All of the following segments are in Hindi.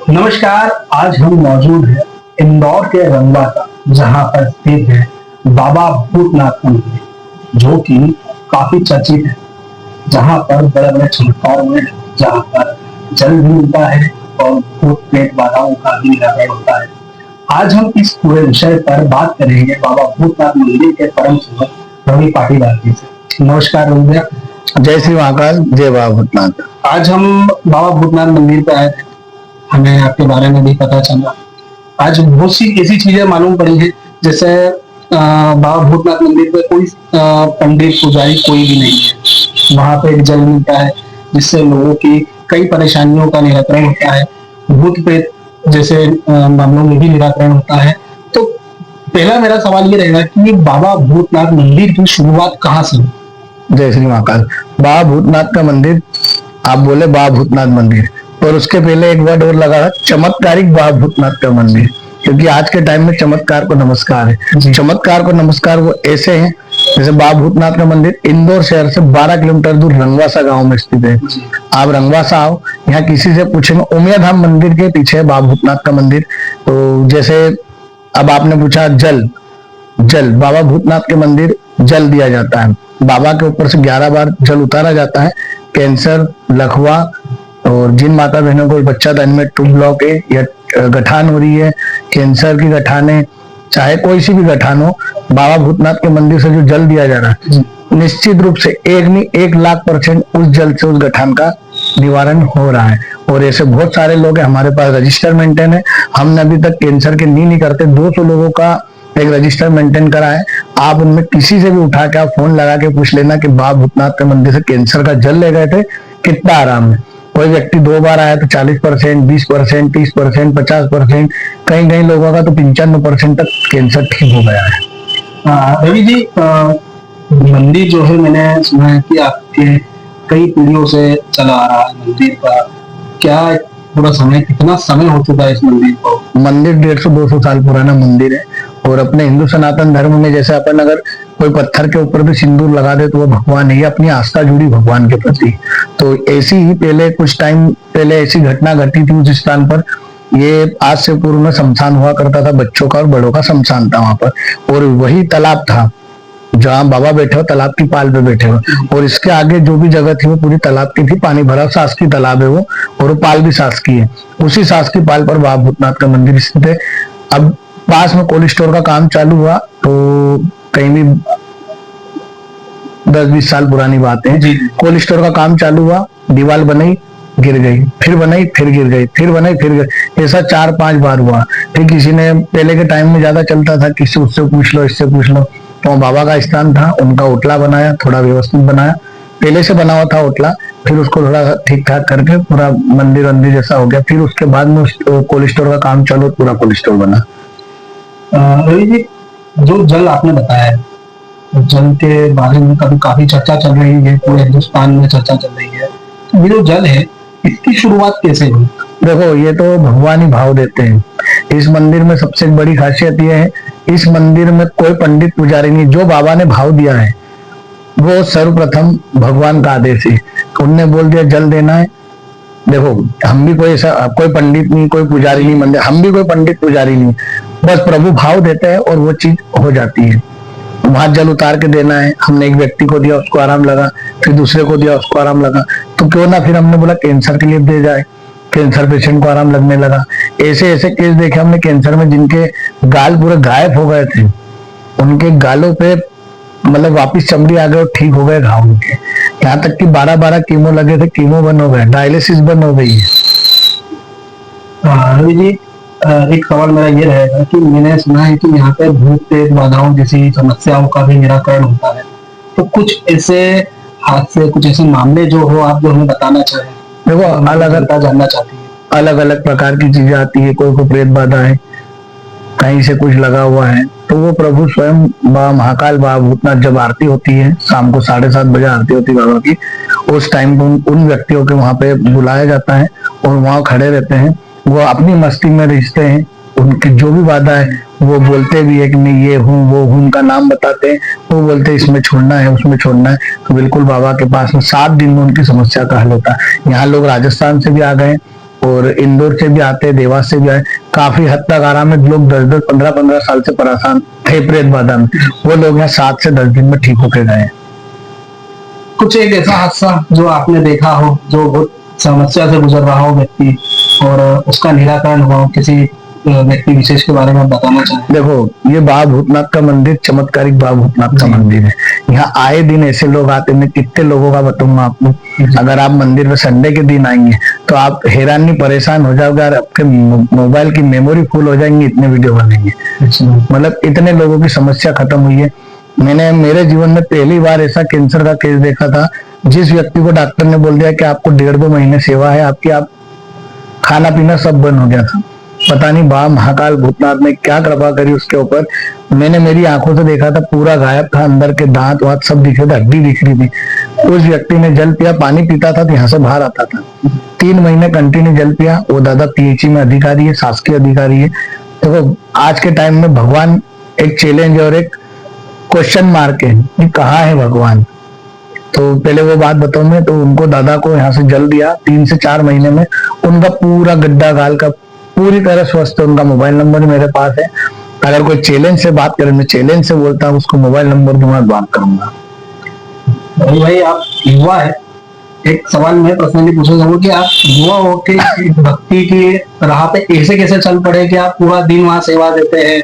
नमस्कार। आज हम मौजूद हैं इंदौर के रंगवासा, जहां पर स्थित है बाबा भूतनाथ मंदिर, जो कि काफी चर्चित है। जहां पर बड़े बड़े चमत्कार हुए हैं, जहां पर जल भी मिलता है और भूत प्रेत बाधाओं का भी निराकरण होता है। आज हम इस पूरे विषय पर बात करेंगे बाबा भूतनाथ मंदिर के परम सेवक रवि पाटीदार जी से। नमस्कार रवि भैया। जय श्री महाकाल, जय बाबा भूतनाथ। आज हम बाबा भूतनाथ मंदिर पे आए थे, हमें आपके बारे में भी पता चला। आज बहुत सी ऐसी चीजें मालूम पड़ी है, जैसे बाबा भूतनाथ मंदिर पे कोई पंडित पुजारी कोई भी नहीं है। वहां पे एक जल मिलता है, जिससे लोगों की कई परेशानियों का निराकरण होता है। भूत प्रेत जैसे मामलों में भी निराकरण होता है। तो पहला मेरा सवाल ये रहेगा कि बाबा भूतनाथ मंदिर की शुरुआत कहाँ से हुई? जय श्री महाकाल। बाबा भूतनाथ का मंदिर, आप बोले बाबा भूतनाथ मंदिर, और उसके पहले एक वर्ड और लगा है, चमत्कारिक बाबा भूतनाथ का मंदिर। क्योंकि आज के टाइम में चमत्कार को नमस्कार है। चमत्कार को नमस्कार वो ऐसे हैं, जैसे बाबा भूतनाथ का मंदिर इंदौर शहर से 12 किलोमीटर दूर रंगवासा गांव में स्थित है। आप रंगवासा आओ, यहाँ किसी से पूछेंगे, उमिया धाम मंदिर के पीछे है बाबा भूतनाथ का मंदिर। तो जैसे अब आपने पूछा जल, बाबा भूतनाथ के मंदिर जल दिया जाता है। बाबा के ऊपर से 11 बार जल उतारा जाता है। कैंसर, लकवा और जिन माता बहनों को बच्चा दान में ट्यूब ब्लॉक है या गठान हो रही है, कैंसर की गठान है, चाहे कोई सी भी गठान हो, बाबा भूतनाथ के मंदिर से जो जल दिया जा रहा है, निश्चित रूप से 1,00,000% उस जल से उस गठान का निवारण हो रहा है। और ऐसे बहुत सारे लोग हैं, हमारे पास रजिस्टर मेंटेन है। हमने अभी तक कैंसर के नहीं करते 200 लोगों का एक रजिस्टर मेंटेन करा है। आप उनमें किसी से भी उठा के आप फोन लगा के पूछ लेना कि बाबा भूतनाथ के मंदिर से कैंसर का जल ले गए थे, कितना आराम है। कोई व्यक्ति 2 बार आया तो 40%, 20%, 30%, 50%, कहीं कहीं लोगों का तो 95% तक कैंसर ठीक हो गया है। रवि जी, मंदिर जो है, मैंने सुना है कि आपके कई पीढ़ियों से चला आ रहा है मंदिर का। क्या पूरा समय, कितना समय हो चुका है इस मंदिर को? मंदिर 150-200 साल पुराना मंदिर है। और अपने हिंदू सनातन धर्म में जैसे अपन अगर कोई पत्थर के ऊपर भी सिंदूर लगा दे तो वो भगवान है, ये अपनी आस्था जुड़ी भगवान के प्रति। तो ऐसी ही पहले कुछ टाइम पहले ऐसी घटना घटी थी उस स्थान पर। ये आज से पूर्व में शमशान हुआ करता था, बच्चों का और बड़ों का शमशान था वहां पर। और वही तालाब था जहाँ बाबा बैठे हो, तालाब की पाल पे बैठे हो। और इसके आगे जो भी जगह थी वो पूरी तालाब की थी, पानी भरा शासकीय तालाब है वो, और वो पाल भी शासकीय है। उसी शासकीय पाल पर बाबा भूतनाथ का मंदिर स्थित है। अब पास में कोल्ड स्टोर का काम चालू हुआ, तो कहीं भी 10-20 साल पुरानी बात है, कोल्ड स्टोर का काम चालू हुआ, दीवार बनाई गिर गई, फिर बनाई फिर गिर गई, फिर बनाई फिर गिर, ऐसा 4-5 बार हुआ। फिर किसी ने, पहले के टाइम में ज्यादा चलता था, किसी उससे पूछ लो इससे पूछ लो, तो बाबा का स्थान था, उनका होटला बनाया, थोड़ा व्यवस्थित बनाया, पहले से बना हुआ था होटला, फिर उसको थोड़ा ठीक ठाक करके पूरा मंदिर जैसा हो गया। फिर उसके बाद में कोल्ड स्टोर का काम चालू, पूरा कोल्ड स्टोर बना। रवि जी, जो जल आपने बताया है, जल के बारे में कभी काफी चर्चा चल रही है, पूरे हिंदुस्तान में चर्चा चल रही है। तो ये जो जल है, इसकी शुरुआत कैसे हुई? देखो, ये तो भगवान ही भाव देते हैं। इस मंदिर में सबसे बड़ी खासियत यह है, इस मंदिर में कोई पंडित पुजारी नहीं, जो बाबा ने भाव दिया है वो सर्वप्रथम भगवान का आदेश है। उनने बोल दिया जल देना है। देखो, हम भी कोई ऐसा, कोई पंडित नहीं, कोई पुजारी नहीं मंदिर, हम भी कोई पंडित पुजारी नहीं, बस प्रभु भाव देते हैं और वो चीज हो जाती है। वहां जल उतार के देना है। हमने एक व्यक्ति को दिया, उसको आराम लगा, फिर दूसरे को दिया, उसको आराम लगा, तो क्यों ना फिर हमने बोला कैंसर के लिए दे जाए, कैंसर पेशेंट को आराम लगने लगा। ऐसे ऐसे केस देखे हमने कैंसर में, जिनके गाल पूरे गायब हो गए थे, उनके गालों पे मतलब वापिस चमड़ी आ गए और ठीक हो गए घाव उनके। यहाँ तक कि 12-12 कीमो लगे थे, कीमो बंद हो गए, डायलिसिस बंद हो गई है। रवि जी, एक सवाल मेरा ये रहेगा कि मैंने सुना है कि यहाँ पे भूत प्रेत बाधाओं जैसी समस्याओं का भी निराकरण होता है। तो कुछ ऐसे हादसे, कुछ ऐसे मामले जो हो, आप जो हमें बताना चाहें? देखो, अलग अलग जानना चाहती है। अलग अलग प्रकार की चीजें आती है। कोई को प्रेत बाधा है, कहीं से कुछ लगा हुआ है, तो वो प्रभु स्वयं बाबा महाकाल, बाबा भूतनाथ, जब आरती होती है शाम को 7:30 बजे आरती होती है बाबा की, उस टाइम पर उन व्यक्तियों के वहां पे बुलाया जाता है और वहां खड़े रहते हैं। वो अपनी मस्ती में रिश्ते हैं, उनकी जो भी बाधा है वो बोलते भी है कि मैं ये हूँ वो हूँ, उनका नाम बताते हैं, वो बोलते हैं इसमें छोड़ना है उसमें छोड़ना है, तो बिल्कुल बाबा के पास में 7 दिन में उनकी समस्या का हल होता है। यहाँ लोग राजस्थान से भी आ गए और इंदौर से भी आते हैं, देवास से भी आए, काफी हद तक आराम है। लोग 10-10, 15-15 साल से परेशान थे प्रेत बाधा में, वो लोग यहाँ 7 से 10 दिन में ठीक होके गए। कुछ एक ऐसा हादसा जो आपने देखा हो, जो बहुत समस्या से गुजर रहा हो व्यक्ति, और उसका निराकरण हुआ हो, किसी व्यक्ति विशेष के बारे में आप बताना चाहें? देखो, ये बाबा भूतनाथ का मंदिर चमत्कारिक बाबा भूतनाथ का मंदिर है। यहाँ आए दिन ऐसे लोग आते हैं, मैं कितने लोगों का बताऊंगा आपको। अगर आप मंदिर में संडे के दिन आएंगे तो आप हैरान नहीं परेशान हो जाओगे, और आपके मोबाइल की मेमोरी फुल हो जाएंगी, इतने वीडियो बनेंगे। मतलब इतने लोगों की समस्या खत्म हुई है। मैंने मेरे जीवन में पहली बार ऐसा कैंसर का केस देखा था, जिस व्यक्ति को डॉक्टर ने बोल दिया कि आपको 1.5-2 महीने सेवा है आपकी, आप खाना पीना सब बंद हो गया था। पता नहीं बाबा महाकाल भूतनाथ ने क्या कृपा करी उसके ऊपर। मैंने मेरी आंखों से देखा था, पूरा गायब था, अंदर के दांत वात सब दिख रहे थे, हड्डी दिख रही थी। उस व्यक्ति ने जल पिया, पानी पीता था तो यहाँ से बाहर आता था। 3 महीने कंटिन्यू जल पिया। वो दादा पीएचई में अधिकारी है, शासकीय अधिकारी है। देखो, आज के टाइम में भगवान एक चैलेंज और एक क्वेश्चन मार्क है कि कहाँ है भगवान। तो पहले वो बात बताऊं मैं, तो उनको दादा को यहाँ से जल दिया, 3 से 4 महीने में उनका पूरा गड्ढा गाल का पूरी तरह स्वस्थ है। उनका मोबाइल नंबर मेरे पास है। अगर कोई चैलेंज से बात करे, मैं चैलेंज से बोलता हूँ, उसको मोबाइल नंबर दूंगा, बात करूंगा। भाई आप युवा है, एक सवाल मैं पर्सनली पूछना चाहूंगा कि आप युवा होके भक्ति की राह पे ऐसे कैसे चल पड़े कि आप पूरा दिन वहां सेवा देते हैं,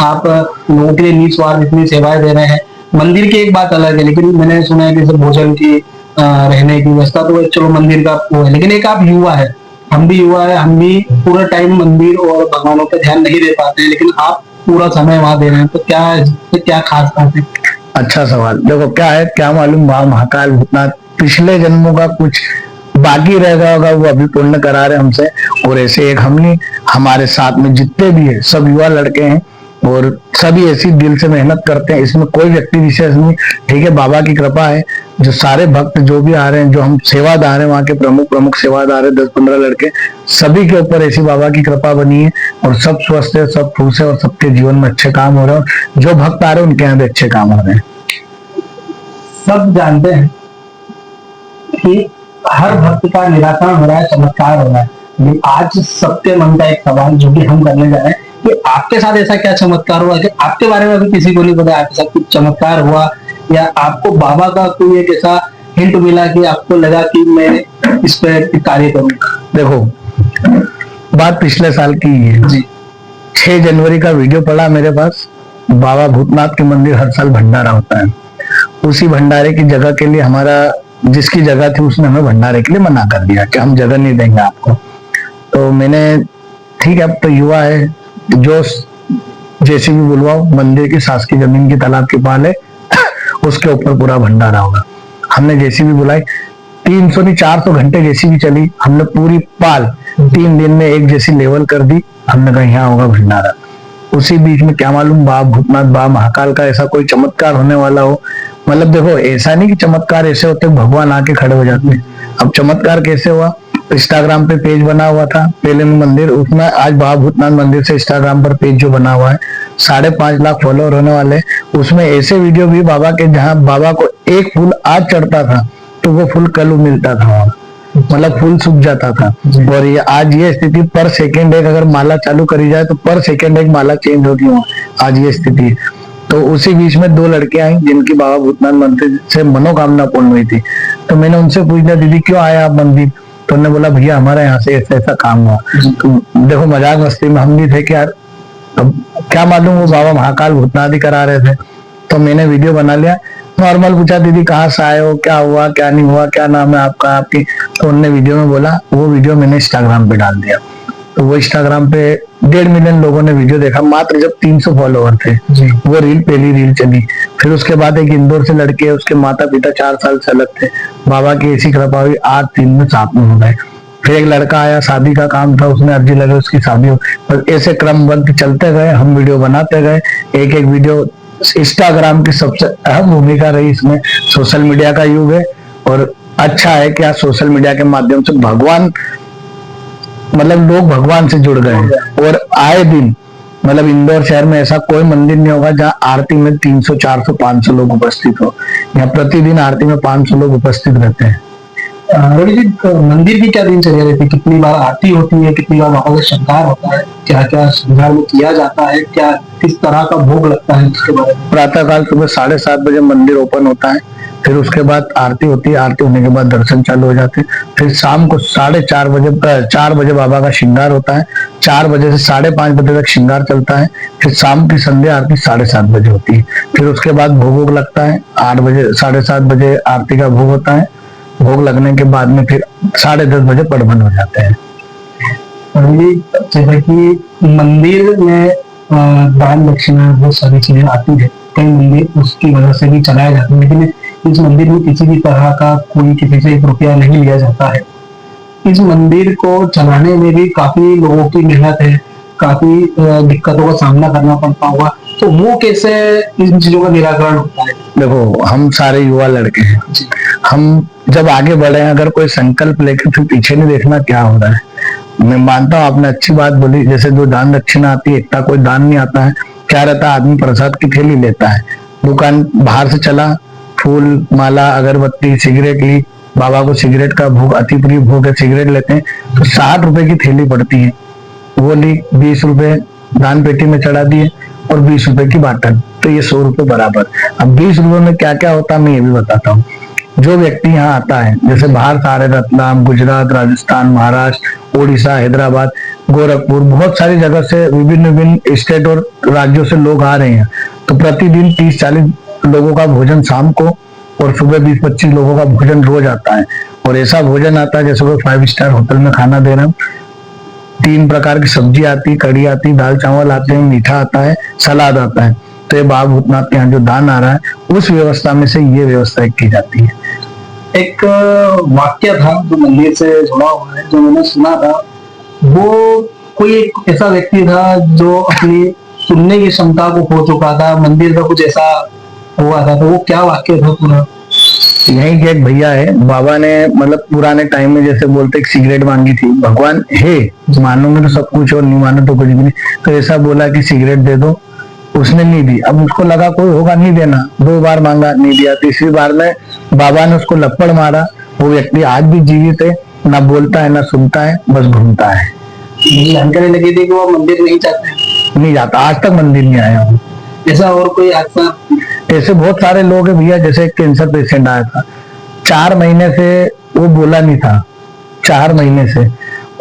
आप लोगों के लिए निस्वार्थ इतनी सेवाएं दे रहे हैं। मंदिर की एक बात अलग है, लेकिन मैंने सुना है कि सिर्फ भोजन की रहने की व्यवस्था तो चलो मंदिर का वो है, लेकिन एक आप युवा है, हम भी युवा है, हम भी पूरा टाइम मंदिर और भगवानों पे ध्यान नहीं दे पाते हैं, लेकिन आप पूरा समय वहां दे रहे हैं, तो क्या खास बात है? अच्छा सवाल। देखो, क्या है, क्या मालूम, बाबा महाकाल भूतनाथ पिछले जन्मों का कुछ बाकी रह गया होगा, वो अभी पूर्ण करा रहे हमसे। और ऐसे एक हम नहीं, हमारे साथ में जितने भी है सब युवा लड़के हैं, और सभी ऐसी दिल से मेहनत करते हैं। इसमें कोई व्यक्ति विशेष नहीं, ठीक है, बाबा की कृपा है। जो सारे भक्त जो भी आ रहे हैं, जो हम सेवादार हैं, वहाँ के प्रमुख सेवादार है, 10-15 लड़के, सभी के ऊपर ऐसी बाबा की कृपा बनी है, और सब स्वस्थ है, सब खुश है, और सबके जीवन में अच्छे काम हो रहे हैं। जो भक्त आ रहे हैं उनके यहाँ भी अच्छे काम हो रहे हैं। सब जानते हैं कि हर भक्त का निराकरण हो रहा है, चमत्कार हो रहा है, लेकिन आज सबके मन का एक सवाल जो कि हम करने जा रहे हैं कि आपके साथ ऐसा क्या चमत्कार हुआ कि आपके बारे में अभी किसी को नहीं पता, आपके साथ कुछ चमत्कार हुआ, या आपको बाबा का कोई एक ऐसा हिंट मिला कि आपको लगा कि मैं इस पर कार्य करूंगा? देखो, बात पिछले साल की है जी। 6 जनवरी का वीडियो पड़ा मेरे पास। बाबा भूतनाथ के मंदिर हर साल भंडारा होता है। उसी भंडारे की जगह के लिए हमारा जिसकी जगह थी उसने हमें भंडारे के लिए मना कर दिया कि हम जगह नहीं देंगे आपको। तो मैंने, ठीक है, अब तो युवा है, जो जैसे भी बुलवाओ, मंदिर की शासकीय जमीन की तालाब की पाल है, उसके ऊपर पूरा भंडारा होगा। हमने जैसी भी बुलाई, 300 नहीं 400 घंटे जैसी भी चली, हमने पूरी पाल 3 दिन में एक जैसी लेवल कर दी। हमने कहा यहाँ होगा भंडारा। उसी बीच में क्या मालूम बाबा भूतनाथ, बाबा महाकाल का ऐसा कोई चमत्कार होने वाला हो। मतलब देखो, ऐसा नहीं कि चमत्कार ऐसे होते भगवान आके खड़े हो जाते हैं। अब चमत्कार कैसे हुआ, इंस्टाग्राम पे पेज बना हुआ था पहले में मंदिर, उसमें आज बाबा भूतनाथ मंदिर से इंस्टाग्राम पर पेज जो बना हुआ है, 5.5 लाख फॉलोअर होने वाले। उसमें ऐसे वीडियो भी बाबा के, जहाँ बाबा को एक फूल आज चढ़ता था तो वो फूल कल मिलता था वहां, मतलब फूल सूख जाता था। और ये आज ये स्थिति पर सेकेंड एक अगर माला चालू करी जाए तो पर सेकेंड एक माला चेंज होगी वहां, आज ये स्थिति है। तो उसी बीच में 2 लड़के आई जिनकी बाबा भूतनाथ मंदिर से मनोकामना पूर्ण हुई थी। तो मैंने उनसे पूछा, दीदी क्यों आया आप मंदिर? तो उन्होंने बोला, भैया हमारे यहाँ से ऐसा ऐसा काम हुआ। तो देखो, मजाक मस्ती में हम भी थे कि यार अब क्या मालूम वो बाबा महाकाल भूतनाथ ही करा रहे थे। तो मैंने वीडियो बना लिया, नॉर्मल पूछा, दीदी कहाँ से आए हो, क्या हुआ क्या नहीं हुआ, क्या नाम है आपका, आपकी? तो उनने वीडियो में बोला, वो वीडियो मैंने इंस्टाग्राम पे डाल दिया। तो वो इंस्टाग्राम पे 1.5 मिलियन लोगों ने वीडियो देखा, मात्र जब 300 फॉलोवर थे। वो रील पहली रील चली। फिर उसके बाद एक इंदौर से लड़के, उसके माता पिता 4 साल से अलग थे, बाबा की ऐसी कृपा हुई 8 दिन में साथ में हो गए। फिर एक लड़का आया, शादी का काम था, उसने अर्जी लगे, उसकी शादी हो। और ऐसे क्रमबद्ध चलते गए, हम वीडियो बनाते गए। एक एक वीडियो, इंस्टाग्राम की सबसे अहम भूमिका रही इसमें। सोशल मीडिया का युग है, और अच्छा है कि आज सोशल मीडिया के माध्यम से भगवान, मतलब लोग भगवान से जुड़ गए हैं। और आए दिन, मतलब इंदौर शहर में ऐसा कोई मंदिर नहीं होगा जहाँ आरती में 300, 400, 500 लोग उपस्थित हो। यहाँ प्रतिदिन आरती में 500 लोग उपस्थित रहते हैं। रवि जी, मंदिर की क्या दिनचर्या रहती है? कितनी बार आरती होती है? कितनी बार बाबा का श्रृंगार होता है? क्या क्या श्रृंगार में किया जाता है? क्या किस तरह का भोग लगता है उसके बारे में? प्रातः काल सुबह 7:30 बजे मंदिर ओपन होता है। फिर उसके बाद आरती होती है। आरती होने के बाद दर्शन चालू हो जाते हैं। फिर शाम को 4:30 बजे 4 बजे बाबा का श्रृंगार होता है। 4 बजे से 5:30 बजे तक श्रृंगार चलता है। फिर शाम की संध्या आरती 7:30 बजे होती है। फिर उसके बाद भोग वोग लगता है। 8 बजे 7:30 बजे आरती का भोग होता है। भोग लगने के बाद में फिर 10:30 बजे पट बंद हो जाते हैं। रवि जी, जैसे कि मंदिर में दान दक्षिणा बहुत सारी चीजें आती है, कई मंदिर उसकी वजह से भी चलाए जाते हैं, लेकिन इस मंदिर में किसी भी तरह का कोई किसी से 1 रुपया नहीं लिया जाता है। इस मंदिर को चलाने में भी काफी लोगों की मेहनत है, काफी दिक्कतों का सामना करना पड़ता होगा, तो वो कैसे इन चीजों का निराकरण होता है? देखो, हम सारे युवा लड़के हैं। जी। हम जब आगे बढ़े हैं, अगर कोई संकल्प लेके फिर पीछे नहीं देखना क्या हो रहा है। मैं मानता हूँ आपने अच्छी बात बोली, जैसे जो दान दक्षिणा आती है, इतना कोई दान नहीं आता है। क्या रहता है, आदमी प्रसाद की थैली लेता है, दुकान बाहर से चला, फूल माला अगरबत्ती सिगरेट ली, बाबा को सिगरेट का भोग अति प्रिय भोग है, सिगरेट लेते हैं तो 60 रुपए की थैली पड़ती है, वो ली, 20 रुपए दान पेटी में चढ़ा दिए और 20 रुपए की बाटल, तो ये 100 रुपए बराबर। अब 20 रुपए में क्या क्या होता है मैं ये भी बताता हूँ। जो व्यक्ति यहाँ आता है, जैसे बाहर से आ रहे, रतलाम, गुजरात, राजस्थान, महाराष्ट्र, उड़ीसा, हैदराबाद, गोरखपुर, बहुत सारी जगह से विभिन्न विभिन्न स्टेट और राज्यों से लोग आ रहे हैं, तो प्रतिदिन 30-40 लोगों का भोजन शाम को और सुबह 20-25 लोगों का भोजन रोज आता है। और ऐसा भोजन आता है जैसे कोई 5 स्टार होटल में खाना दे रहे हैं। 3 प्रकार की सब्जी आती, कड़ी आती, दाल चावल आते हैं, मीठा आता है, सलाद आता है। तो ये बाबा भूतनाथ के यहाँ जो दान आ रहा है, उस व्यवस्था में से ये व्यवस्था की जाती है। एक वाक्य था जो मंदिर से जुड़ा हुआ है, जो मैंने सुना था, वो कोई एक ऐसा व्यक्ति था जो अपनी सुनने की क्षमता को खो चुका था, मंदिर का कुछ ऐसा हुआ था, तो वो क्या वाक्य था पूरा? यही के एक भैया है, बाबा ने मतलब पुराने टाइम में जैसे बोलते एक सिगरेट मांगी थी, भगवान है मानोगे तो सब कुछ और नहीं मानो तो कुछ भी नहीं, तो ऐसा बोला कि सिगरेट दे दो, उसने नहीं दी। अब उसको लगा कोई होगा नहीं देना, 2 बार मांगा नहीं दिया, तीसरी बार में बाबा ने उसको लपड़ मारा। वो व्यक्ति आज भी जीवित है, ना बोलता है ना सुनता है, बस घूमता है। मुझे जानकारी लगी थी कि वो मंदिर नहीं जाते हैं। नहीं जाता, आज तक मंदिर नहीं आया हूँ। ऐसा और कोई हादसा? ऐसे बहुत सारे लोग हैं भैया, जैसे एक कैंसर पेशेंट आया था, 4 महीने से वो बोला नहीं था, 4 महीने से,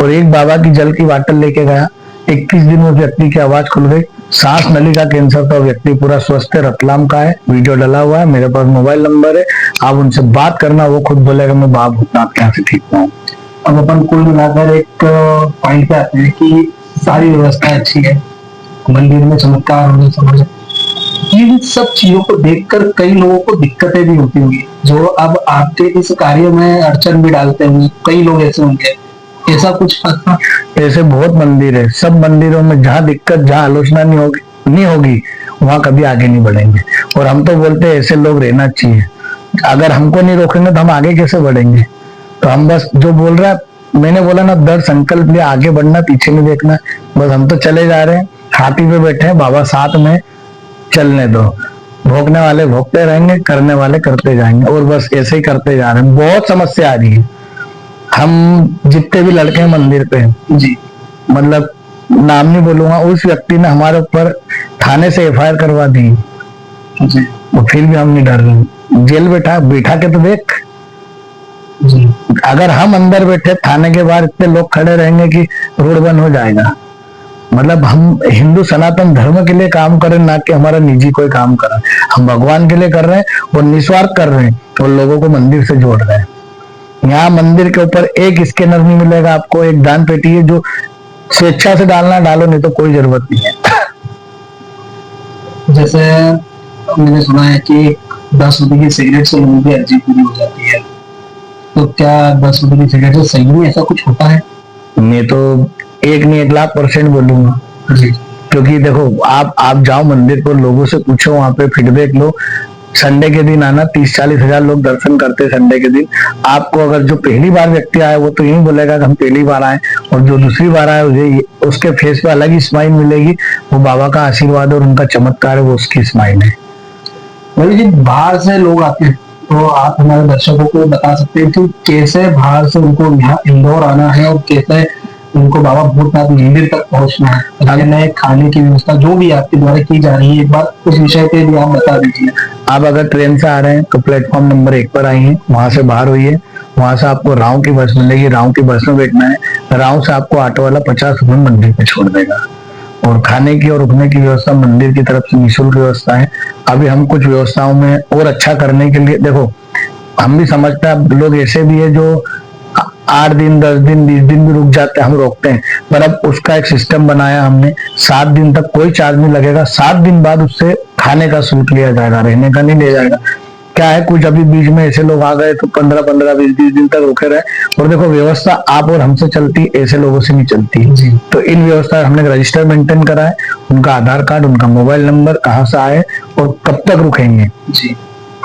और एक बाबा की जल की बाटल लेके गया, 21 दिन में व्यक्ति की आवाज खुल गई। सांस नली का कैंसर था, व्यक्ति पूरा स्वस्थ है, रतलाम का है, वीडियो डला हुआ है, मेरे पास मोबाइल नंबर है, आप उनसे बात करना, वो खुद बोलेगा मैं बाबा भूतनाथ के यहाँ से ठीक हूँ। अब अपन कुल मिलाकर एक पॉइंट पे आते हैं कि सारी व्यवस्था अच्छी है, मंदिर में चमत्कार होने समझ, इन सब चीजों को देखकर कई लोगों को दिक्कतें भी होती होंगी, जो अब आपके इस कार्य में अड़चन भी डालते होंगे, कई लोग ऐसे होंगे, ऐसा कुछ था? ऐसे बहुत मंदिर है, सब मंदिरों में जहाँ दिक्कत, जहाँ आलोचना नहीं होगी वहां कभी आगे नहीं बढ़ेंगे। और हम तो बोलते हैं ऐसे लोग रहना चाहिए, अगर हमको नहीं रोकेंगे तो हम आगे कैसे बढ़ेंगे। तो हम बस जो बोल रहा है, मैंने बोला ना, दृढ़ संकल्प लिया, आगे बढ़ना, पीछे नहीं देखना, बस हम तो चले जा रहे हैं, हाथी पे बैठे हैं, बाबा साथ में, चलने दो, भोगने वाले भोगते रहेंगे, करने वाले करते जाएंगे, और बस ऐसे ही करते जा रहे हैं। बहुत समस्या आ रही है, हम जितने भी लड़के हैं मंदिर पे जी, मतलब नाम नहीं बोलूंगा, उस व्यक्ति ने हमारे ऊपर थाने से FIR करवा दी जी, वो, फिर भी हम नहीं डर रहे, जेल बैठा के तो देख। जी। अगर हम अंदर बैठे, थाने के बाहर इतने लोग खड़े रहेंगे कि रोड बंद हो जाएगा। मतलब हम हिंदू सनातन धर्म के लिए काम करें, ना कि हमारा निजी कोई काम करें, हम भगवान के लिए कर रहे हैं और निस्वार्थ कर रहे हैं, और लोगों को मंदिर से जोड़ रहे हैं। यहाँ मंदिर के ऊपर एक स्कैनर नहीं मिलेगा आपको, एक दान पेटी है, जो स्वेच्छा से डालना डालो, नहीं तो कोई जरूरत नहीं है। जैसे मैंने सुना है कि 10 रुपए की सिगरेट से लोगों की अर्जी पूरी हो जाती है, तो क्या 10 रुपए की सिगरेट से सही में ऐसा कुछ होता है? मैं तो 1,00,000% बोलूंगा जी। क्योंकि देखो, आप जाओ मंदिर पर, लोगों से पूछो, वहां पे फीडबैक लो। संडे के दिन आना, 30-40 हजार लोग दर्शन करते हैं संडे के दिन। आपको अगर जो पहली बार व्यक्ति आए वो तो यही बोलेगा कि हम पहली बार आए, और जो दूसरी बार आए उसके फेस पे अलग ही स्माइल मिलेगी, वो बाबा का आशीर्वाद और उनका चमत्कार है, वो उसकी स्माइल है। भाई जी, बाहर से लोग आते हैं तो आप हमारे दर्शकों को बता सकते हैं कि कैसे बाहर से उनको यहाँ इंदौर आना है और कैसे उनको बाबा भूतनाथ मंदिर तक पहुंचना है, रहने खाने की व्यवस्था जो भी आपके द्वारा की जा रही है, एक बार उस विषय पे भी आप बता दीजिए। आप अगर ट्रेन से आ रहे हैं तो प्लेटफॉर्म नंबर 1 पर आइए, वहां से बाहर होइए, वहां से आपको राव की बस मिलेगी, राव की बस में बैठना है। राव से आपको ऑटो वाला 50 रुपए मंदिर पे छोड़ देगा। और खाने की और रुकने की व्यवस्था मंदिर की तरफ से निःशुल्क व्यवस्था है। अभी हम कुछ व्यवस्थाओं में और अच्छा करने के लिए, देखो हम भी समझते हैं, लोग ऐसे भी है जो 8 दिन 10 दिन 20 दिन भी रुक जाते हैं, हम रोकते हैं, पर अब उसका एक सिस्टम बनाया हमने। 7 दिन तक कोई चार्ज नहीं लगेगा। 7 दिन बाद उससे खाने का शुल्क लिया जाएगा, रहने का नहीं लिया जाएगा। क्या है, कुछ अभी बीच में ऐसे लोग आ गए तो 15-15 20-20 दिन तक रुके रहे। और देखो व्यवस्था आप और हमसे चलती, ऐसे लोगों से नहीं चलती जी। तो इन व्यवस्था हमने रजिस्टर मेंटेन करा है, उनका आधार कार्ड, उनका मोबाइल नंबर, कहाँ से आए और कब तक रुकेंगे, जी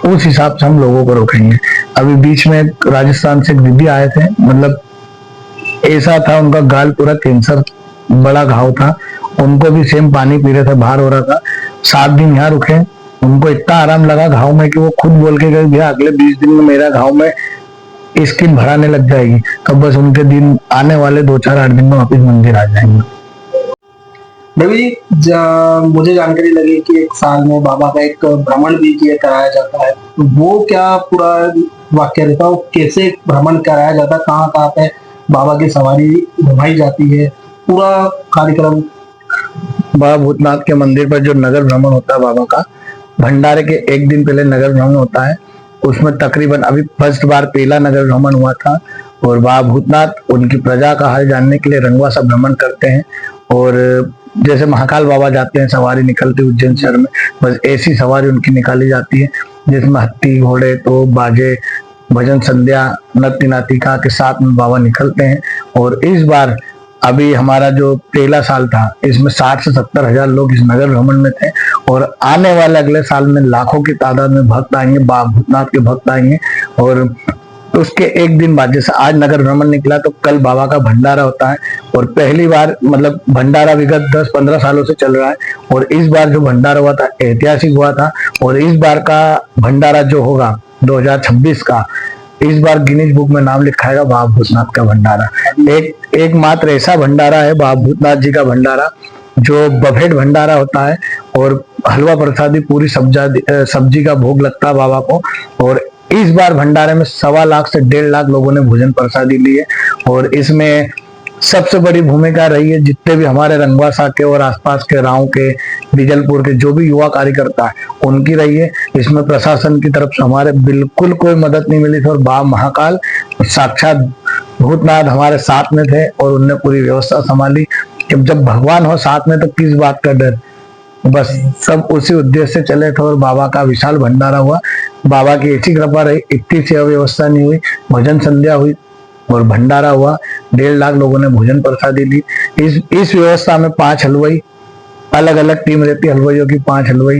उस हिसाब से हम लोगों को रोकेंगे। अभी बीच में राजस्थान से एक दीदी आए थे, मतलब ऐसा था उनका गाल पूरा कैंसर, बड़ा घाव था, उनको भी सेम पानी पी रहे थे, बाहर हो रहा था। 7 दिन यहाँ रुके, उनको इतना आराम लगा घाव में कि वो खुद बोल के गए भैया अगले 20 दिन में मेरा घाव में स्किन भराने लग जाएगी। तब बस उनके दिन आने वाले 2-4-8 दिन में वापिस मंदिर आ जाएंगे। भाई मुझे जानकारी लगी कि एक साल में बाबा का एक भ्रमण भी किया कराया जाता है, तो वो क्या पूरा वाक्य रहता है, कैसे भ्रमण कराया जाता है, कहाँ कहाँ पे बाबा की सवारी घुमाई जाती है, पूरा कार्यक्रम। बाबा भूतनाथ के मंदिर पर जो नगर भ्रमण होता है बाबा का, भंडारे के एक दिन पहले नगर भ्रमण होता है। उसमें तकरीबन अभी फर्स्ट बार पहला नगर भ्रमण हुआ था। और बाबा भूतनाथ उनकी प्रजा का हाल जानने के लिए रंगवा सा भ्रमण करते हैं। और जैसे महाकाल बाबा जाते हैं सवारी निकलती उज्जैन शहर में, बस ऐसी सवारी उनकी निकाली जाती है, जिसमें हाथी घोड़े तो बाजे भजन संध्या नृत्य नाटिका के साथ में बाबा निकलते हैं। और इस बार अभी हमारा जो पहला साल था, इसमें 60 से 70 हजार लोग इस नगर भ्रमण में थे। और आने वाले अगले साल में लाखों की तादाद में भक्त आएंगे, बाबा भूतनाथ के भक्त आएंगे। और उसके एक दिन बाद, जैसे आज नगर भ्रमण निकला तो कल बाबा का भंडारा होता है। और पहली बार, मतलब भंडारा विगत 10-15 सालों से चल रहा है, और इस बार जो भंडारा हुआ था ऐतिहासिक हुआ था। और इस बार का भंडारा जो होगा 2026 का, इस बार गिनीज बुक में नाम लिखाएगा बाबा भूतनाथ का भंडारा। एक मात्र ऐसा भंडारा है बाबा भूतनाथ जी का भंडारा, जो बफेट भंडारा होता है। और हलवा प्रसादी पूरी सब्जी का भोग लगता है बाबा को। और इस बार भंडारे में 1.25 लाख से 1.5 लाख लोगों ने भोजन प्रसादी ली है। और इसमें सबसे बड़ी भूमिका रही है जितने भी हमारे रंगवासा के और आसपास के गांव के, बीजलपुर के जो भी युवा कार्यकर्ता है उनकी रही है। इसमें प्रशासन की तरफ से हमारे बिल्कुल कोई मदद नहीं मिली थी। और बाबा महाकाल साक्षात भूतनाथ हमारे साथ में थे और उनने पूरी व्यवस्था संभाली। जब भगवान हो साथ में तो किस बात का डर, बस सब उसी उद्देश्य से चले थे। और बाबा का विशाल भंडारा हुआ। बाबा की ऐसी कृपा रही, इतनी सी अव्यवस्था नहीं हुई, भजन संध्या हुई और भंडारा हुआ। 1.5 लाख लोगों ने भोजन प्रसादी ली। इस व्यवस्था में 5 हलवाई, अलग अलग टीम रहती है हलवाइयों की, 5 हलवाई,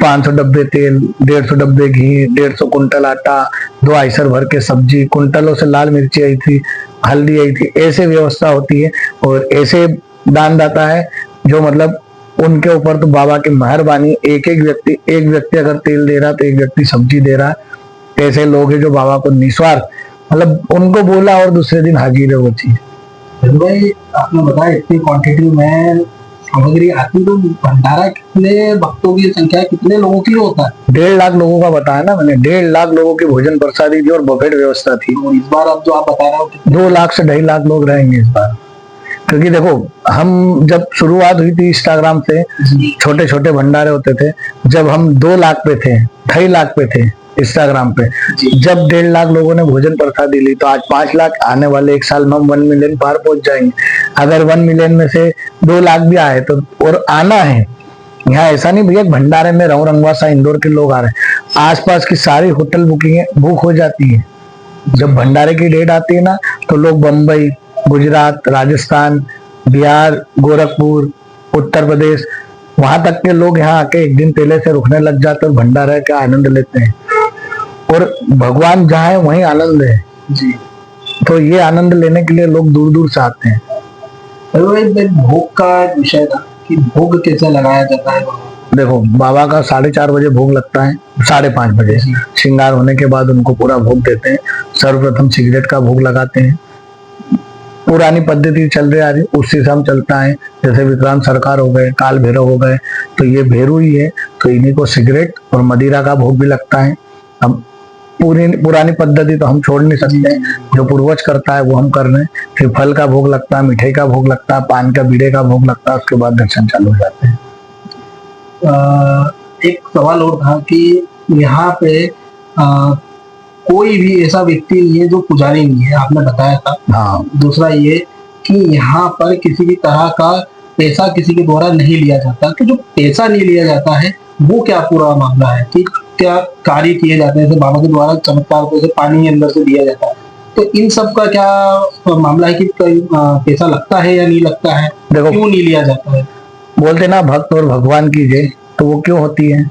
500 डब्बे तेल, 150 डब्बे घी, 150 कुंटल आटा, 2 आइसर भर के सब्जी, कुंटलों से लाल मिर्ची आई थी, हल्दी आई थी, ऐसे व्यवस्था होती है। और ऐसे दानदाता है जो, मतलब उनके ऊपर तो बाबा की मेहरबानी। एक व्यक्ति अगर तेल दे रहा तो एक व्यक्ति सब्जी दे रहा है। ऐसे लोग हैं जो बाबा को निस्वार्थ, मतलब उनको बोला और दूसरे दिन हाजिर है वो चीज। भाई आपने बताया इतनी क्वांटिटी में सामग्री आती, तो भंडारा कितने भक्तों की संख्या, कितने लोगों की होता है? 1.5 लाख लोगों का बताया ना मैंने, 1.5 लाख लोगों की भोजन प्रसादी थी और बफेट व्यवस्था थी। तो इस बार अब जो आप बता रहे हो 2 लाख से 2.5 लाख लोग रहेंगे इस बार। क्योंकि देखो, हम जब शुरुआत हुई थी इंस्टाग्राम से, छोटे छोटे भंडारे होते थे। जब हम 2 लाख पे थे, 2.5 लाख पे थे इंस्टाग्राम पे, जब 1.5 लाख लोगों ने भोजन प्रसादी ली, तो आज 5 लाख, आने वाले 1 साल में हम 1 मिलियन पार पहुंच जाएंगे। अगर 1 मिलियन में से 2 लाख भी आए तो, और आना है यहाँ, ऐसा नहीं भैया भंडारे में रहूं, रंगवासा इंदौर के लोग आ रहे हैं, आसपास की सारी होटल बुकिंग बुक हो जाती है। जब भंडारे की डेट आती है ना, तो लोग बम्बई, गुजरात, राजस्थान, बिहार, गोरखपुर, उत्तर प्रदेश, वहां तक के लोग यहाँ आके एक दिन पहले से रुकने लग जाते और भंडारा का आनंद लेते हैं। और भगवान जहाँ है वहीं आनंद है जी। तो ये आनंद लेने के लिए लोग दूर दूर से आते हैं। भोग का विषय था कि भोग कैसे लगाया जाता है, देखो बाबा का 4:30 बजे भोग लगता है, 5:30 बजे श्रृंगार होने के बाद उनको पूरा भोग देते हैं। सर्वप्रथम सिगरेट का भोग लगाते हैं। पुरानी पद्धति चल रही आ रही, उसी से हम चलता है। जैसे विक्रांत सरकार हो गए, काल भैरव हो गए, तो ये भैरू ही है, तो इन्हीं को सिगरेट और मदिरा का भोग भी लगता है। अब पुरानी पद्धति तो हम छोड़ नहीं सकते हैं, जो पूर्वज करता है वो हम कर रहे हैं। फिर फल का भोग लगता है, मिठाई का भोग लगता है, पान का बीड़े का भोग लगता है, उसके बाद दर्शन चालू हो जाते हैं। एक सवाल और था कि यहाँ पे कोई भी ऐसा व्यक्ति नहीं है जो पुजारी नहीं है, आपने बताया था। हाँ, दूसरा ये कि यहाँ पर किसी भी तरह का पैसा किसी के द्वारा नहीं लिया जाता। तो जो पैसा नहीं लिया जाता है वो क्या पूरा मामला है कि क्या कार्य किए जाते हैं, जैसे बाबा के द्वारा चमत्कार को जैसे पानी अंदर से दिया जाता है, तो इन सब का क्या मामला है कि पैसा लगता है या नहीं लगता है, देखो क्यों नहीं लिया जाता है? बोलते ना भक्त और भगवान की जय, तो वो क्यों होती है?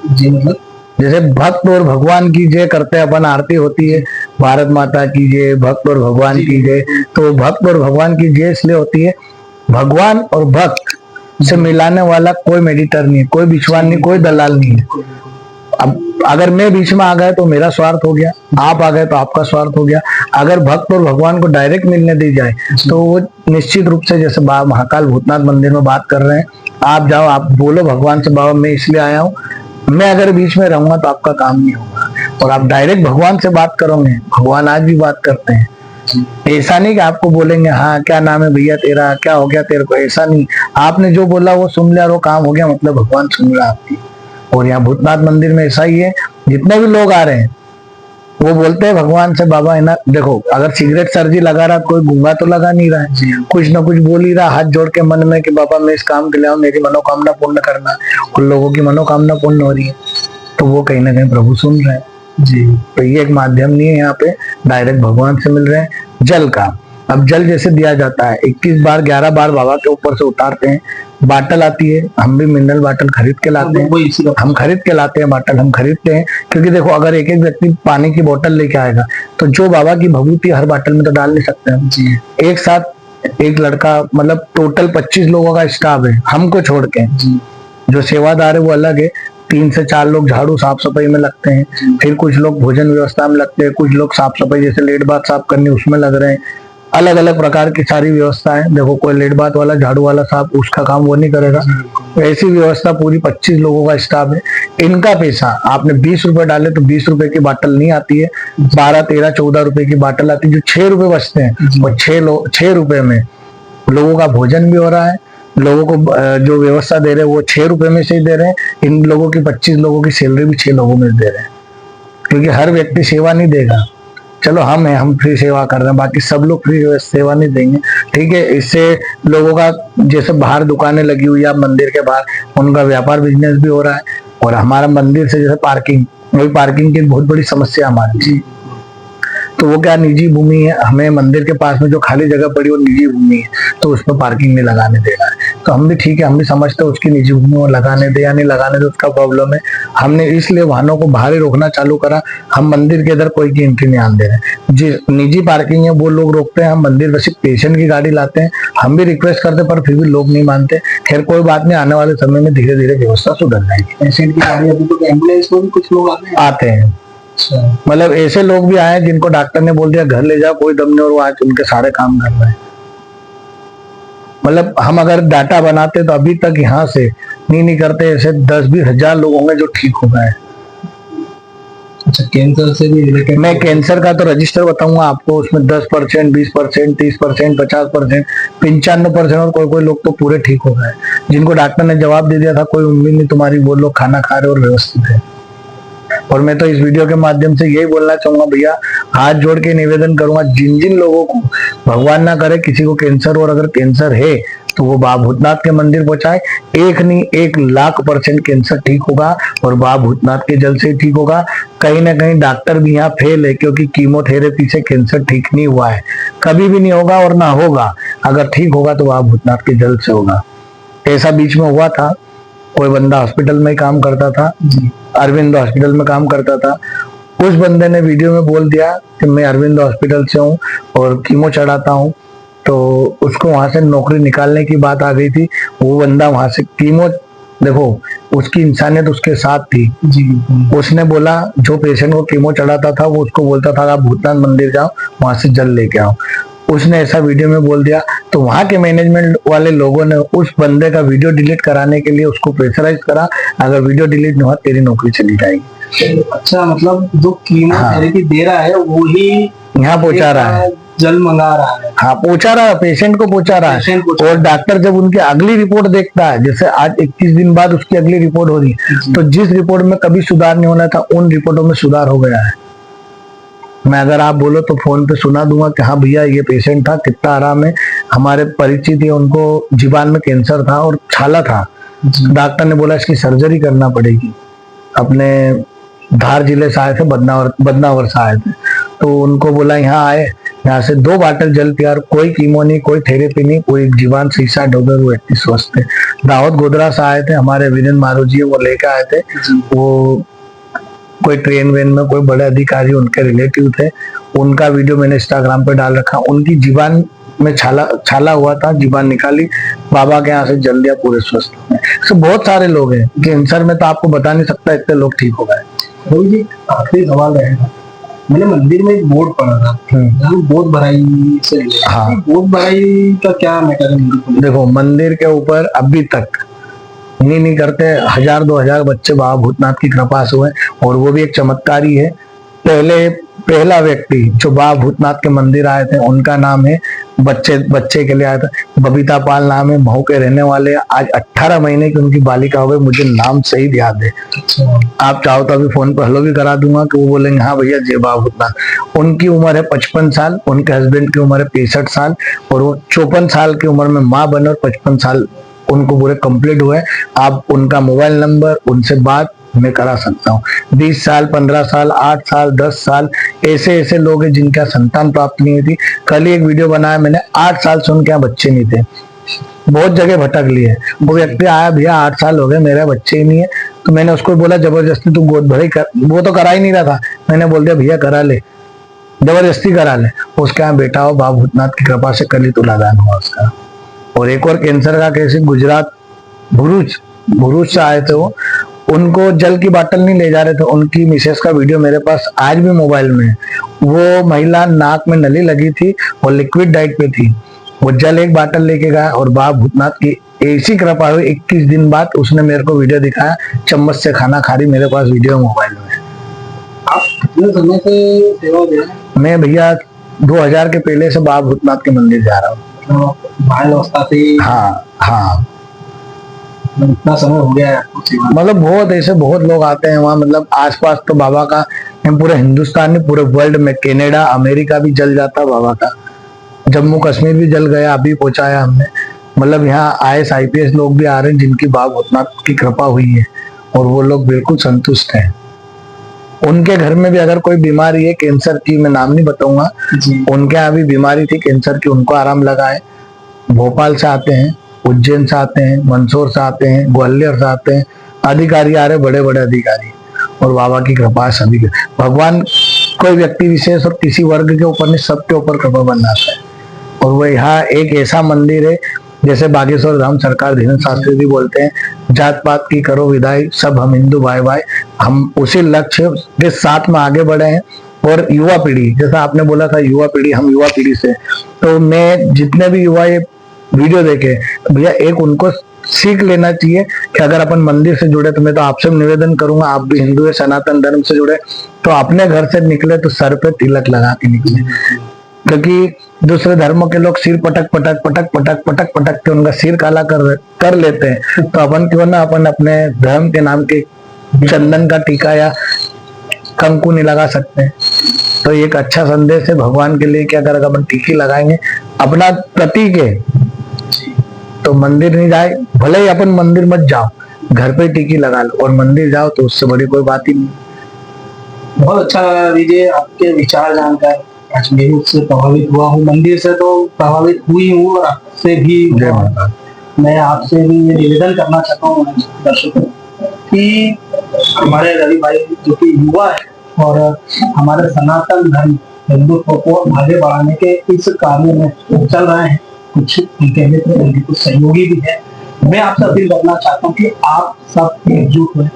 जी मतलब जैसे भक्त और भगवान की जय करते हैं अपन, आरती होती है भारत माता की जय, भक्त और भगवान की जय। तो भक्त और भगवान की जय इसलिए होती है, भगवान और भक्त से मिलाने वाला कोई मेडिटर नहीं है, कोई विश्वान नहीं, कोई दलाल नहीं है। अब अगर मैं बीच में आ गया तो मेरा स्वार्थ हो गया, आप आ गए तो आपका स्वार्थ हो गया। अगर भक्त और भगवान को डायरेक्ट मिलने दी जाए तो वो निश्चित रूप से, जैसे महाकाल भूतनाथ मंदिर में बात कर रहे हैं, आप जाओ, आप बोलो भगवान से, बाबा मैं इसलिए आया हूँ, मैं अगर बीच में रहूंगा तो आपका काम नहीं होगा। और आप डायरेक्ट भगवान से बात करोगे, भगवान आज भी बात करते हैं। ऐसा नहीं कि आपको बोलेंगे हाँ क्या नाम है भैया तेरा, क्या हो गया तेरे को, ऐसा नहीं। आपने जो बोला वो सुन लिया और वो काम हो गया, मतलब भगवान सुन रहा आपकी। और यहाँ भूतनाथ मंदिर में ऐसा ही है, जितने भी लोग आ रहे हैं वो बोलते हैं भगवान से, बाबा है ना। देखो अगर सिगरेट सर्जी लगा रहा, कोई गूंगा तो लगा नहीं रहा है, कुछ ना कुछ बोल ही रहा, हाथ जोड़ के मन में कि बाबा मैं इस काम के लिए आऊं, मेरी मनोकामना पूर्ण करना। उन लोगों की मनोकामना पूर्ण हो रही है, तो वो कहीं ना कहीं प्रभु सुन रहे हैं जी। तो ये एक माध्यम नहीं है, यहाँ पे डायरेक्ट भगवान से मिल रहे हैं। जल का, अब जल जैसे दिया जाता है 21 बार 11 बार बाबा के ऊपर से उतारते हैं। बाटल आती है, हम भी मिनरल बाटल खरीद के लाते हैं, हम खरीद के लाते हैं बाटल, हम खरीदते हैं। क्योंकि देखो अगर एक एक व्यक्ति पानी की बोतल लेके आएगा तो जो बाबा की भभूति हर बाटल में तो डाल नहीं सकते हम जी। एक साथ एक लड़का, मतलब टोटल 25 लोगों का स्टाफ है हमको छोड़ के जी। जो सेवादार है वो अलग है, 3 से 4 लोग झाड़ू साफ सफाई में लगते हैं, फिर कुछ लोग भोजन व्यवस्था में लगते हैं, कुछ लोग साफ सफाई जैसे लेट बात साफ करनी उसमें लग रहे हैं। अलग अलग प्रकार की सारी व्यवस्था है। देखो कोई लेट बात वाला, झाड़ू वाला साफ, उसका काम वो नहीं करेगा। ऐसी व्यवस्था पूरी 25 लोगों का स्टाफ है। इनका पैसा आपने 20 रुपए डाले तो 20 रुपए की बाटल नहीं आती है, 12, 13, 14 रुपए की बाटल आती है। जो 6 रुपए बचते हैं वो 6 रुपए में लोगों का भोजन भी हो रहा है, लोगों को जो व्यवस्था दे रहे हैं वो 6 रुपए में से ही दे रहे हैं। इन लोगों की 25 लोगों की सैलरी भी 6 लोगों में दे रहे हैं, क्योंकि हर व्यक्ति सेवा नहीं देगा। चलो हम हैं, हम फ्री सेवा कर रहे हैं, बाकी सब लोग फ्री सेवा नहीं देंगे, ठीक है। इससे लोगों का, जैसे बाहर दुकानें लगी हुई है मंदिर के बाहर, उनका व्यापार बिजनेस भी हो रहा है। और हमारा मंदिर से जैसे पार्किंग, वही पार्किंग की बहुत बड़ी समस्या हमारी जी। तो वो क्या निजी भूमि है, हमें मंदिर के पास में जो खाली जगह पड़ी वो निजी भूमि है, तो उस पर पार्किंग नहीं लगाने देना है। तो हम भी ठीक है, हम भी समझते हैं उसकी निजी भूमि में लगाने दे या नहीं लगाने दे उसका प्रॉब्लम है। हमने इसलिए वाहनों को बाहर ही रोकना चालू करा, हम मंदिर के इधर कोई की एंट्री नहीं आने दे रहे। जी निजी पार्किंग है वो लोग रोकते हैं, हम मंदिर में सिर्फ पेशेंट की गाड़ी लाते हैं। हम भी रिक्वेस्ट करते पर फिर भी लोग नहीं मानते। खैर कोई बात नहीं, आने वाले समय में धीरे धीरे व्यवस्था सुधर जाएगी। पेशेंट की गाड़ी, अभी तो एम्बुलेंस में भी कुछ लोग आते हैं। मतलब ऐसे लोग भी आए जिनको डॉक्टर ने बोल दिया घर ले जाओ, कोई दम नहीं, और वो आज उनके सारे काम कर रहे हैं। मतलब हम अगर डाटा बनाते तो अभी तक यहाँ से नहीं करते, ऐसे 10-20 हजार लोग होंगे जो ठीक हो गए। अच्छा, कैंसर से भी रिलेटेड? मैं कैंसर का तो रजिस्टर बताऊंगा आपको, उसमें 10%, 20%, 30%, 50%, 95%, और कोई कोई लोग तो पूरे ठीक हो गए जिनको डॉक्टर ने जवाब दे दिया था कोई उम्मीद नहीं तुम्हारी, वो लोग खाना खा रहे और व्यवस्थित है। और मैं तो इस वीडियो के माध्यम से यही बोलना चाहूंगा भैया, हाथ जोड़ के निवेदन करूंगा, जिन जिन लोगों को भगवान ना करे किसी को कैंसर, और अगर कैंसर है तो वो बाबा भूतनाथ के मंदिर पहुंचाए। एक नहीं 1,00,000% कैंसर ठीक होगा, और बाबा भूतनाथ के जल से ठीक होगा। कहीं ना कहीं डॉक्टर भी यहाँ फेल है, क्योंकि कीमोथेरेपी से कैंसर ठीक नहीं हुआ है, कभी भी नहीं होगा और ना होगा। अगर ठीक होगा तो बाबा भूतनाथ के जल से होगा। ऐसा बीच में हुआ था, कोई बंदा हॉस्पिटल में काम करता था, अरविंद हॉस्पिटल में काम करता था। उस बंदे ने वीडियो में बोल दिया कि मैं अरविंद हॉस्पिटल से हूँ और कीमो चढ़ाता हूँ, तो उसको वहां से नौकरी निकालने की बात आ गई थी। वो बंदा वहां से कीमो देखो उसकी इंसानियत उसके साथ थी। जी बिल्कुल। उसने बोला जो पेशेंट को कीमो चढ़ाता था वो उसको बोलता था आप भूतनाथ मंदिर जाओ, वहां से जल लेके आओ। उसने ऐसा वीडियो में बोल दिया तो वहां के मैनेजमेंट वाले लोगों ने उस बंदे का वीडियो डिलीट कराने के लिए उसको प्रेशराइज करा, अगर वीडियो डिलीट नहीं हुआ तेरी नौकरी चली जाएगी। अच्छा, मतलब जो कीमोथेरेपी दे रहा है वो ही यहाँ पहुंचा रहा है, जल मंगा रहा है। हाँ पहुंचा रहा है, पेशेंट को पहुंचा रहा पेशेंट को है। पहुंचा और डॉक्टर जब उनकी अगली रिपोर्ट देखता है, जैसे आज 21 दिन बाद उसकी अगली रिपोर्ट हो रही है, तो जिस रिपोर्ट में कभी सुधार नहीं होना था उन रिपोर्टों में सुधार हो गया है। मैं अगर आप बोलो तो फोन पे सुना दूंगा कि हाँ भैया ये पेशेंट था, कितना आराम है, हमारे परिचित है, उनको जीवान में कैंसर था और छाला था। डॉक्टर ने बोला इसकी सर्जरी करना पड़ेगी। अपने धार जिले से आए थे, बदनावर से आए थे, तो उनको बोला यहाँ आए, यहाँ से 2 बाटल जल तैयार, कोई कीमो नहीं, कोई थेरेपी नहीं, कोई जीवान शीशा डोगर, वो व्यक्ति स्वस्थ थे। दाऊद गोदरा से आए थे, हमारे वीरेंद्र मारूजी वो लेकर आए थे, वो कोई ट्रेन वेन में कोई बड़े अधिकारी उनके रिलेटिव थे, उनका वीडियो मैंने इंस्टाग्राम पे डाल रखा। उनकी जीवान में छाला हुआ था, जीवान निकाली, बाबा के यहाँ से जल दिया, पूरे स्वस्थ हो गए। तो बहुत सारे लोग हैं, कैंसर में तो आपको बता नहीं सकता इतने लोग ठीक हो गए। रोहित जी, आखिरी सवाल रहेगा, मैंने मंदिर में एक बोर्ड पढ़ा था जहाँ बोध भराई से रिलेटेड। हाँ। बोध भराई का क्या मैटर है मंदिर को? देखो मंदिर के ऊपर अभी तक नहीं करते 1000-2000 बच्चे बाबा भूतनाथ की कृपा से हुए, और वो भी एक चमत्कार ही है। पहला व्यक्ति जो बाबा भूतनाथ के मंदिर आए थे उनका नाम है, बच्चे के लिए आया था, बबीता पाल नाम है, महू के रहने वाले। आज 18 महीने की उनकी बालिका हो गई, मुझे नाम सही याद है। आप चाहो तो अभी फोन पर हेलो भी करा दूंगा कि वो बोलेंगे हाँ भैया जय बाबा भूतनाथ। उनकी उम्र है 55 साल, उनके हस्बैंड की उम्र है 65 साल, और वो 54 साल की उम्र में माँ बने और 55 साल उनको पूरे कंप्लीट हुए। आप उनका मोबाइल नंबर, उनसे बात मैं करा सकता हूँ। 20 साल, 15 साल, 8 साल, 10 साल ऐसे लोग हैं जिनका संतान प्राप्त नहीं हुई थी। कल ही एक वीडियो बनाया मैंने, 8 साल से उनके यहाँ बच्चे नहीं थे, बहुत जगह भटक लिए। वो व्यक्ति आया भैया 8 साल हो गए मेरे बच्चे ही नहीं है, तो मैंने उसको बोला जबरदस्ती तू गोद भराई कर, वो तो करा ही नहीं रहा था, मैंने बोल दिया भैया करा ले, जबरदस्ती करा ले। उसके यहाँ बेटा हो, बाबा भूतनाथ की कृपा से कल ही तुलादान हुआ उसका। और एक और कैंसर का केस गुजरात भरूच से आए थे, वो उनको जल की बाटल नहीं ले जा रहे थे, उनकी मिसेस का वीडियो मेरे पास आज भी मोबाइल में है। वो महिला नाक में नली लगी थी और लिक्विड डाइट पे थी, वो जल एक बाटल लेके गया और बाबा भूतनाथ की ऐसी कृपा हुई, 21 दिन बाद उसने मेरे को वीडियो दिखाया, चम्मच से खाना खा रही, मेरे पास वीडियो मोबाइल में। आप कितने समय से सेवा दे रहे हैं? मैं भैया 2000 के पहले से बाबा भूतनाथ के मंदिर जा रहा हूँ। बाल अवस्था से? हाँ, इतना समय हो गया है आपको सेवा? मतलब बहुत ऐसे बहुत लोग आते हैं वहाँ, मतलब आसपास तो बाबा का पूरे हिंदुस्तान में, पूरे वर्ल्ड में, कनाडा, अमेरिका भी जल जाता बाबा का, जम्मू कश्मीर भी जल गया, अभी पहुंचाया हमने। मतलब यहाँ IAS IPS लोग भी आ रहे हैं जिनकी बाबा भूतनाथ की कृपा हुई है, और वो लोग बिल्कुल संतुष्ट हैं। उनके घर में भी अगर कोई बीमारी है कैंसर की, मैं नाम नहीं बताऊंगा, उनके यहाँ भी बीमारी थी कैंसर की, उनको आराम लगा है। भोपाल से आते हैं, उज्जैन से आते हैं, मंदसौर से आते हैं, ग्वालियर से आते हैं, अधिकारी आ रहे, बड़े बड़े अधिकारी, और बाबा की कृपा सभी के। भगवान कोई व्यक्ति विशेष और किसी वर्ग के ऊपर नहीं, सबके ऊपर कृपा बनाता है। और वो यहाँ एक ऐसा मंदिर है, जैसे बागेश्वर धाम सरकार धीरेन्द्र शास्त्री जी बोलते हैं, जात पात की करो विदाई, सब हम हिंदू भाई भाई। हम उसी लक्ष्य के साथ में आगे बढ़े हैं। और युवा पीढ़ी, जैसा आपने बोला था युवा पीढ़ी, हम युवा पीढ़ी से, तो मैं जितने भी युवा ये वीडियो देखे भैया, एक उनको सीख लेना चाहिए कि अगर अपन मंदिर से जुड़े, तो मैं तो आपसे निवेदन करूंगा, आप भी हिंदू है, सनातन धर्म से जुड़े, तो अपने घर से निकले तो सर पे तिलक लगा के निकले। क्योंकि दूसरे धर्मों के लोग सिर पटक पटक पटक पटक पटक पटक के उनका सिर काला कर लेते हैं, तो अपन क्यों ना अपन अपने धर्म के नाम के चंदन का टीका या कंकु नहीं लगा सकते हैं। तो एक अच्छा संदेश है भगवान के लिए कि अगर अपन टीकी लगाएंगे, अपना प्रतीक है, तो मंदिर नहीं जाए, भले ही अपन मंदिर मत जाओ, घर पे टीकी लगा लो, और मंदिर जाओ तो उससे बड़ी कोई बात ही नहीं। बहुत अच्छा लगा विजय, आपके विचार जानकर। आज मैं उससे प्रभावित हुआ हूँ, मंदिर से तो प्रभावित हुई हूँ, और आपसे भी। मैं आपसे भी ये निवेदन करना चाहता हूँ दर्शकों कि हमारे रवि भाई जो कि युवा है और हमारे सनातन धर्म हिंदुत्व को आगे बढ़ाने के इस कार्य में चल रहे हैं, कुछ उनके मित्र, उनके कुछ सहयोगी भी है, मैं आपसे अपील करना चाहता हूँ कि आप सब एकजुट हुए,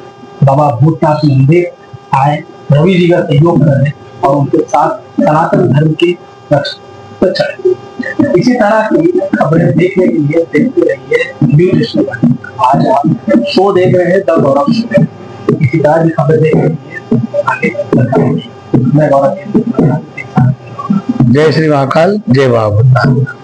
बाबा भूतनाथ मंदिर आए, रवि जी का सहयोग करें और उनके साथ सनातन धर्म की रक्षा पर चढ़े। इसी तरह की खबरें देखने के लिए देखते रहिए न्यूज नेशन। आज आप शो देख रहे हैं द गौरव शो। इसी तरह की खबरें देखने के लिए आगे बढ़ते रहिए। मैं गौरव। जय श्री महाकाल, जय बाबा भूतनाथ।